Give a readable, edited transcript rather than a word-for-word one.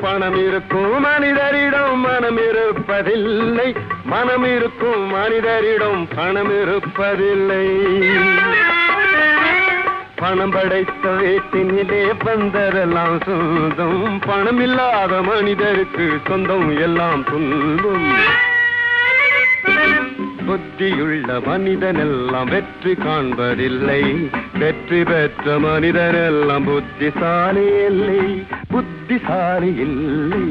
பணம் இருக்கும் மனிதரிடம் மனம் இருப்பதில்லை, மனம் இருக்கும் மனிதரிடம் பணம் இருப்பதில்லை. பணம் படைத்த வீட்டினிலே வந்ததெல்லாம் சொந்தம், பணம் இல்லாத மனிதருக்கு சொந்தம் எல்லாம் துன்பம். புத்தியுள்ள மனிதனெல்லாம் வெற்றி காண்பதில்லை, வெற்றி பெற்ற மனிதனெல்லாம் புத்திசாலி இல்லை, புத்திசாலி இல்லை.